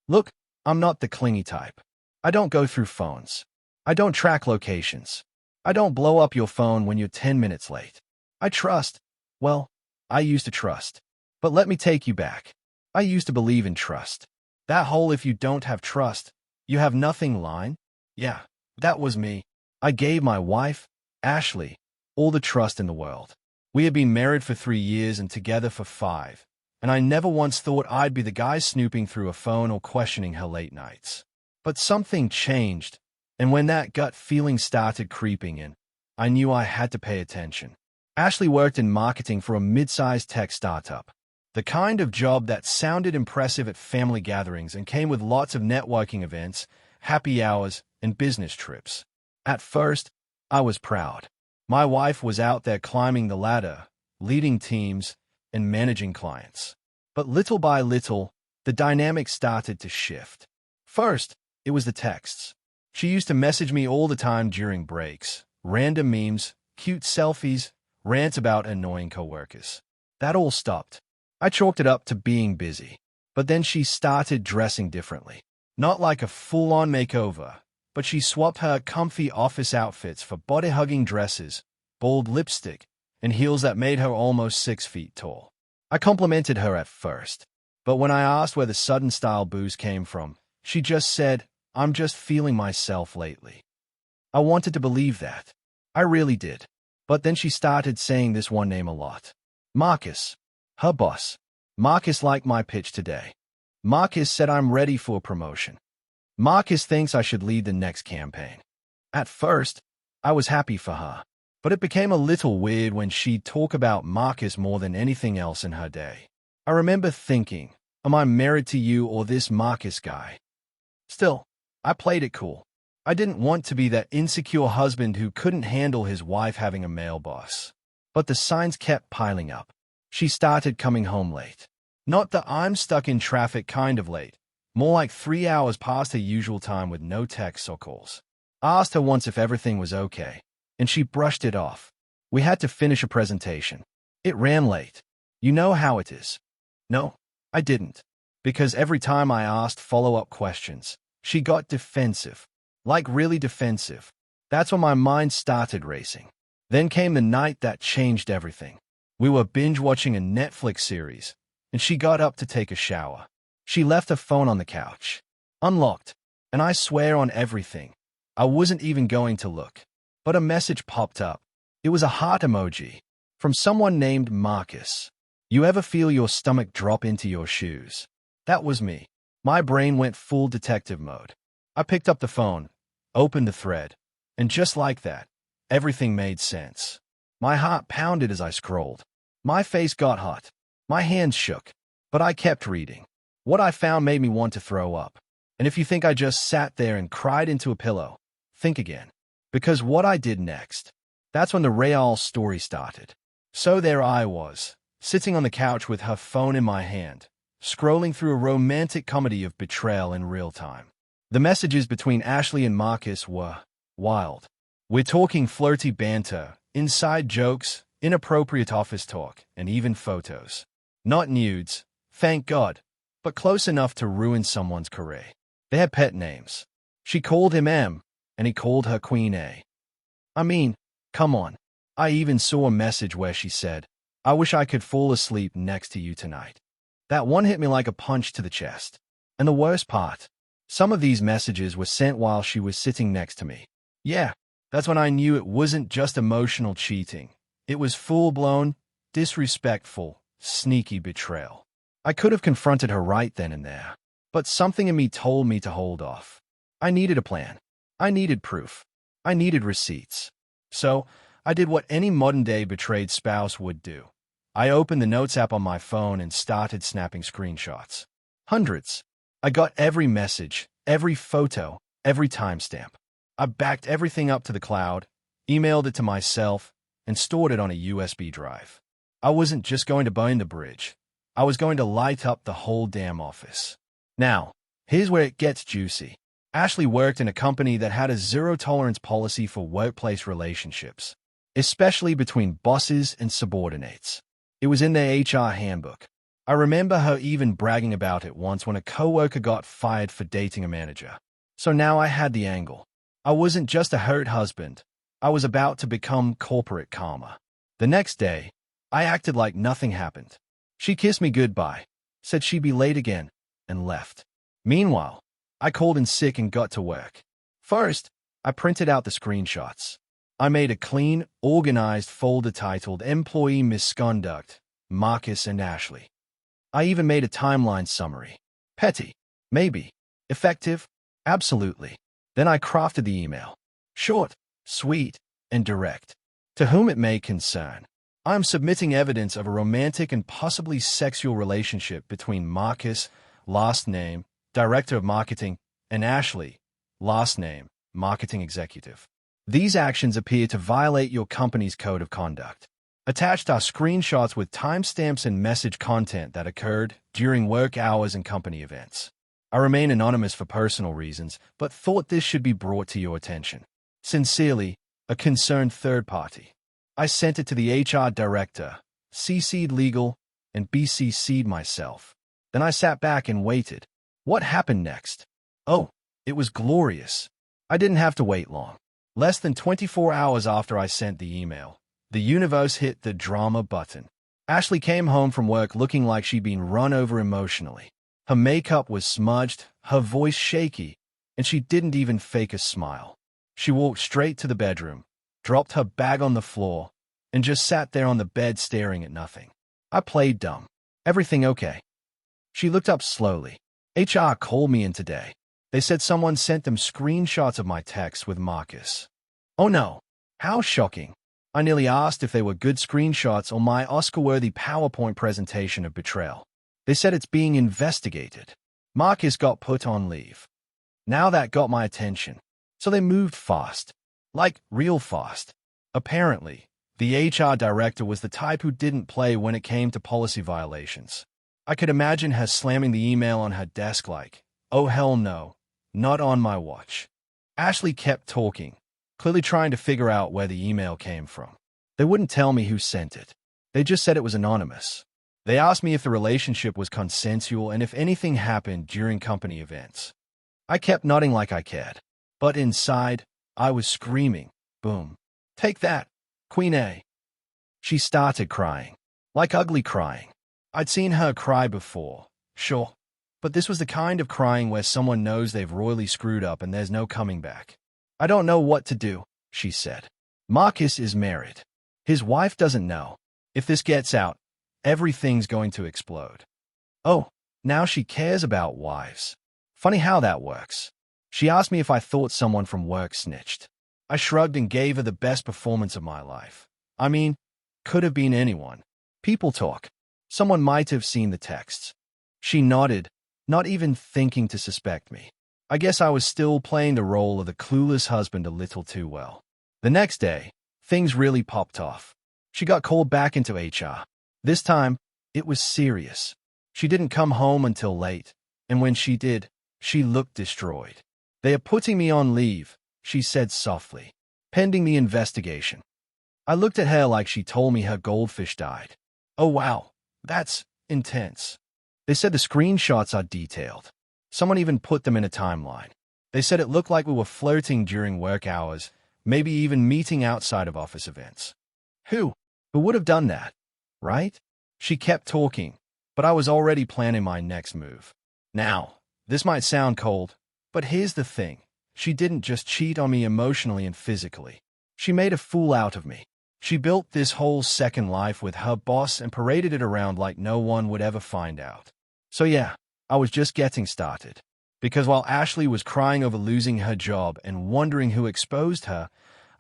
Look, I'm not the clingy type. I don't go through phones. I don't track locations. I don't blow up your phone when you're 10 minutes late. I trust. Well, I used to trust. But let me take you back. I used to believe in trust. That whole if you don't have trust, you have nothing line? Yeah, that was me. I gave my wife, Ashley, all the trust in the world. We had been married for 3 years and together for 5, and I never once thought I'd be the guy snooping through a phone or questioning her late nights. But something changed, and when that gut feeling started creeping in, I knew I had to pay attention. Ashley worked in marketing for a mid-sized tech startup, the kind of job that sounded impressive at family gatherings and came with lots of networking events, happy hours, and business trips. At first, I was proud. My wife was out there climbing the ladder, leading teams, and managing clients. But little by little, the dynamic started to shift. First, it was the texts. She used to message me all the time during breaks, random memes, cute selfies, rants about annoying coworkers. That all stopped. I chalked it up to being busy. But then she started dressing differently. Not like a full-on makeover, but she swapped her comfy office outfits for body-hugging dresses, bold lipstick, and heels that made her almost 6 feet tall. I complimented her at first, but when I asked where the sudden style boost came from, she just said, "I'm just feeling myself lately." I wanted to believe that. I really did. But then she started saying this one name a lot. Marcus. Her boss. Marcus liked my pitch today. Marcus said I'm ready for a promotion. Marcus thinks I should lead the next campaign. At first, I was happy for her, but it became a little weird when she'd talk about Marcus more than anything else in her day. I remember thinking, am I married to you or this Marcus guy? Still, I played it cool. I didn't want to be that insecure husband who couldn't handle his wife having a male boss. But the signs kept piling up. She started coming home late. Not the I'm stuck in traffic kind of late. More like 3 hours past her usual time with no texts or calls. I asked her once if everything was okay, and she brushed it off. We had to finish a presentation. It ran late. You know how it is. No, I didn't. Because every time I asked follow-up questions, she got defensive. Like really defensive. That's when my mind started racing. Then came the night that changed everything. We were binge-watching a Netflix series, and she got up to take a shower. She left her phone on the couch, unlocked, and I swear on everything, I wasn't even going to look. But a message popped up. It was a heart emoji from someone named Marcus. You ever feel your stomach drop into your shoes? That was me. My brain went full detective mode. I picked up the phone, opened the thread, and just like that, everything made sense. My heart pounded as I scrolled. My face got hot. My hands shook, but I kept reading. What I found made me want to throw up. And if you think I just sat there and cried into a pillow, think again. Because what I did next, that's when the real story started. So there I was, sitting on the couch with her phone in my hand, scrolling through a romantic comedy of betrayal in real time. The messages between Ashley and Marcus were wild. We're talking flirty banter, inside jokes, inappropriate office talk, and even photos. Not nudes, thank God, but close enough to ruin someone's career. They had pet names. She called him M, and he called her Queen A. I mean, come on. I even saw a message where she said, "I wish I could fall asleep next to you tonight." That one hit me like a punch to the chest. And the worst part, some of these messages were sent while she was sitting next to me. Yeah, that's when I knew it wasn't just emotional cheating. It was full-blown, disrespectful, sneaky betrayal. I could have confronted her right then and there, but something in me told me to hold off. I needed a plan. I needed proof. I needed receipts. So, I did what any modern-day betrayed spouse would do. I opened the Notes app on my phone and started snapping screenshots. Hundreds. I got every message, every photo, every timestamp. I backed everything up to the cloud, emailed it to myself, and stored it on a USB drive. I wasn't just going to burn the bridge. I was going to light up the whole damn office. Now, here's where it gets juicy. Ashley worked in a company that had a zero-tolerance policy for workplace relationships, especially between bosses and subordinates. It was in their HR handbook. I remember her even bragging about it once when a coworker got fired for dating a manager. So now I had the angle. I wasn't just a hurt husband. I was about to become corporate karma. The next day, I acted like nothing happened. She kissed me goodbye, said she'd be late again, and left. Meanwhile, I called in sick and got to work. First, I printed out the screenshots. I made a clean, organized folder titled Employee Misconduct, Marcus and Ashley. I even made a timeline summary. Petty, maybe. Effective, absolutely. Then I crafted the email. Short, sweet, and direct. To whom it may concern, I am submitting evidence of a romantic and possibly sexual relationship between Marcus, last name, Director of Marketing, and Ashley, last name, Marketing Executive. These actions appear to violate your company's code of conduct. Attached are screenshots with timestamps and message content that occurred during work hours and company events. I remain anonymous for personal reasons, but thought this should be brought to your attention. Sincerely, a concerned third party. I sent it to the HR director, CC'd legal, and BCC'd myself. Then I sat back and waited. What happened next? Oh, it was glorious. I didn't have to wait long. Less than 24 hours after I sent the email, the universe hit the drama button. Ashley came home from work looking like she'd been run over emotionally. Her makeup was smudged, her voice shaky, and she didn't even fake a smile. She walked straight to the bedroom, dropped her bag on the floor, and just sat there on the bed staring at nothing. I played dumb. Everything okay? She looked up slowly. HR called me in today. They said someone sent them screenshots of my text with Marcus. Oh no, how shocking. I nearly asked if they were good screenshots or my Oscar-worthy PowerPoint presentation of betrayal. They said it's being investigated. Marcus got put on leave. Now that got my attention. So they moved fast. Like, real fast. Apparently, the HR director was the type who didn't play when it came to policy violations. I could imagine her slamming the email on her desk like, oh hell no, not on my watch. Ashley kept talking, clearly trying to figure out where the email came from. They wouldn't tell me who sent it. They just said it was anonymous. They asked me if the relationship was consensual and if anything happened during company events. I kept nodding like I cared. But inside, I was screaming, boom. Take that, Queen A. She started crying. Like ugly crying. I'd seen her cry before, sure. But this was the kind of crying where someone knows they've royally screwed up and there's no coming back. I don't know what to do, she said. Marcus is married. His wife doesn't know. If this gets out, everything's going to explode. Oh, now she cares about wives. Funny how that works. She asked me if I thought someone from work snitched. I shrugged and gave her the best performance of my life. I mean, could have been anyone. People talk. Someone might have seen the texts. She nodded, not even thinking to suspect me. I guess I was still playing the role of the clueless husband a little too well. The next day, things really popped off. She got called back into HR. This time, it was serious. She didn't come home until late, and when she did, she looked destroyed. They are putting me on leave, she said softly, pending the investigation. I looked at her like she told me her goldfish died. Oh wow, that's intense. They said the screenshots are detailed. Someone even put them in a timeline. They said it looked like we were flirting during work hours, maybe even meeting outside of office events. Who would have done that, right? She kept talking, but I was already planning my next move. Now, this might sound cold, but here's the thing. She didn't just cheat on me emotionally and physically. She made a fool out of me. She built this whole second life with her boss and paraded it around like no one would ever find out. So yeah, I was just getting started. Because while Ashley was crying over losing her job and wondering who exposed her,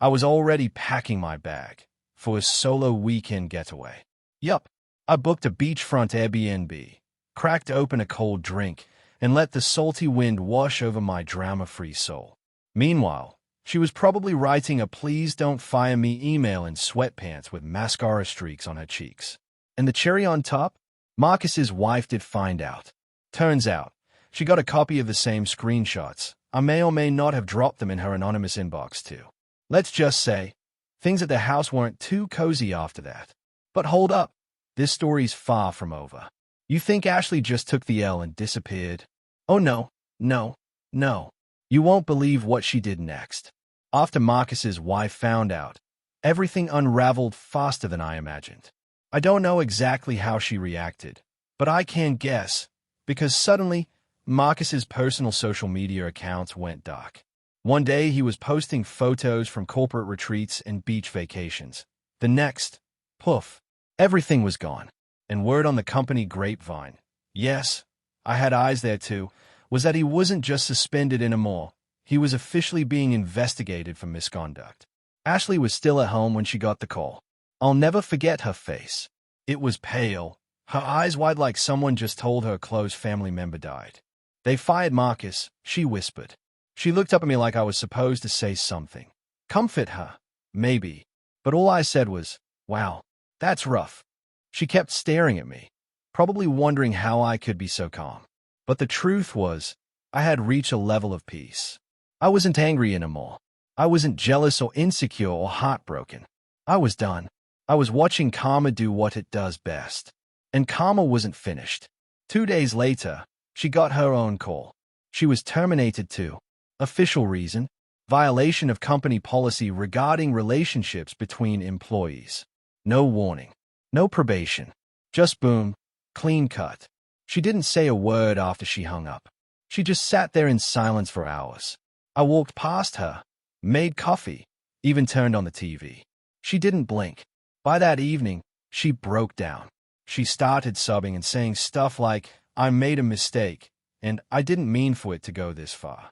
I was already packing my bag for a solo weekend getaway. Yup, I booked a beachfront Airbnb, cracked open a cold drink, and let the salty wind wash over my drama-free soul. Meanwhile, she was probably writing a please don't fire me email in sweatpants with mascara streaks on her cheeks. And the cherry on top? Marcus's wife did find out. Turns out, she got a copy of the same screenshots. I may or may not have dropped them in her anonymous inbox too. Let's just say, things at the house weren't too cozy after that. But hold up, this story's far from over. You think Ashley just took the L and disappeared? Oh no, no, no. You won't believe what she did next. After Marcus's wife found out, everything unraveled faster than I imagined. I don't know exactly how she reacted, but I can guess, because suddenly, Marcus's personal social media accounts went dark. One day he was posting photos from corporate retreats and beach vacations. The next, poof, everything was gone. And word on the company grapevine, yes, I had eyes there too, was that he wasn't just suspended anymore, he was officially being investigated for misconduct. Ashley was still at home when she got the call. I'll never forget her face. It was pale, her eyes wide like someone just told her a close family member died. They fired Marcus, she whispered. She looked up at me like I was supposed to say something. Comfort her, maybe. But all I said was, wow, that's rough. She kept staring at me, probably wondering how I could be so calm. But the truth was, I had reached a level of peace. I wasn't angry anymore. I wasn't jealous or insecure or heartbroken. I was done. I was watching karma do what it does best. And karma wasn't finished. 2 days later, she got her own call. She was terminated too. Official reason: violation of company policy regarding relationships between employees. No warning. No probation. Just boom. Clean cut. She didn't say a word after she hung up. She just sat there in silence for hours. I walked past her, made coffee, even turned on the TV. She didn't blink. By that evening, she broke down. She started sobbing and saying stuff like, I made a mistake, and I didn't mean for it to go this far.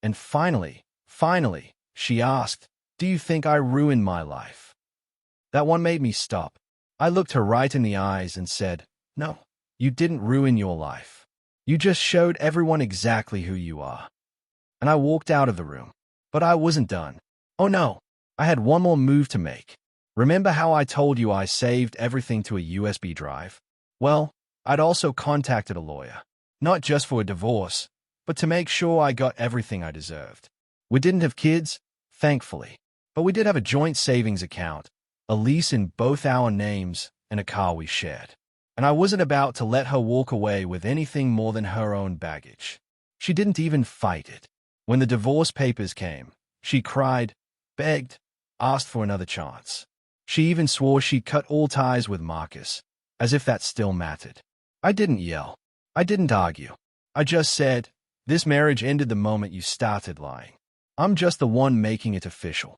And finally, she asked, do you think I ruined my life? That one made me stop. I looked her right in the eyes and said, no, you didn't ruin your life. You just showed everyone exactly who you are. And I walked out of the room. But I wasn't done. Oh no, I had one more move to make. Remember how I told you I saved everything to a USB drive? Well, I'd also contacted a lawyer. Not just for a divorce, but to make sure I got everything I deserved. We didn't have kids, thankfully. But we did have a joint savings account, a lease in both our names, and a car we shared. And I wasn't about to let her walk away with anything more than her own baggage. She didn't even fight it. When the divorce papers came, she cried, begged, asked for another chance. She even swore she'd cut all ties with Marcus, as if that still mattered. I didn't yell. I didn't argue. I just said, this marriage ended the moment you started lying. I'm just the one making it official.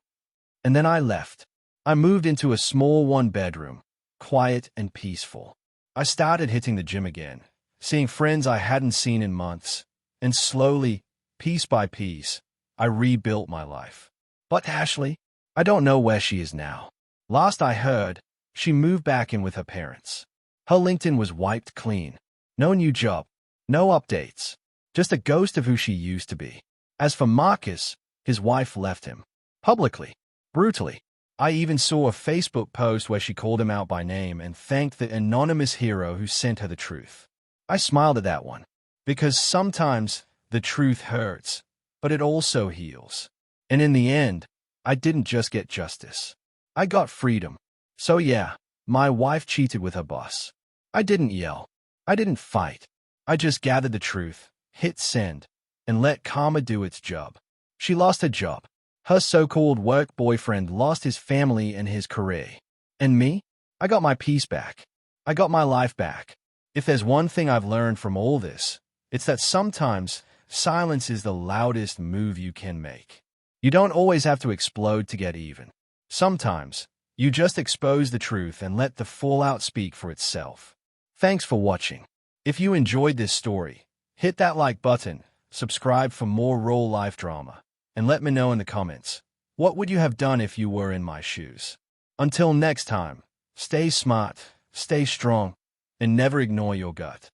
And then I left. I moved into a small one-bedroom, quiet and peaceful. I started hitting the gym again, seeing friends I hadn't seen in months, and slowly, piece by piece, I rebuilt my life. But Ashley, I don't know where she is now. Last I heard, she moved back in with her parents. Her LinkedIn was wiped clean. No new job, no updates, just a ghost of who she used to be. As for Marcus, his wife left him. Publicly. Brutally. I even saw a Facebook post where she called him out by name and thanked the anonymous hero who sent her the truth. I smiled at that one. Because sometimes the truth hurts, but it also heals. And in the end, I didn't just get justice. I got freedom. So yeah, my wife cheated with her boss. I didn't yell. I didn't fight. I just gathered the truth, hit send, and let karma do its job. She lost her job. Her so-called work boyfriend lost his family and his career. And me? I got my peace back. I got my life back. If there's one thing I've learned from all this, it's that sometimes silence is the loudest move you can make. You don't always have to explode to get even. Sometimes, you just expose the truth and let the fallout speak for itself. Thanks for watching. If you enjoyed this story, hit that like button, subscribe for more real-life drama, and let me know in the comments, what would you have done if you were in my shoes? Until next time, stay smart, stay strong, and never ignore your gut.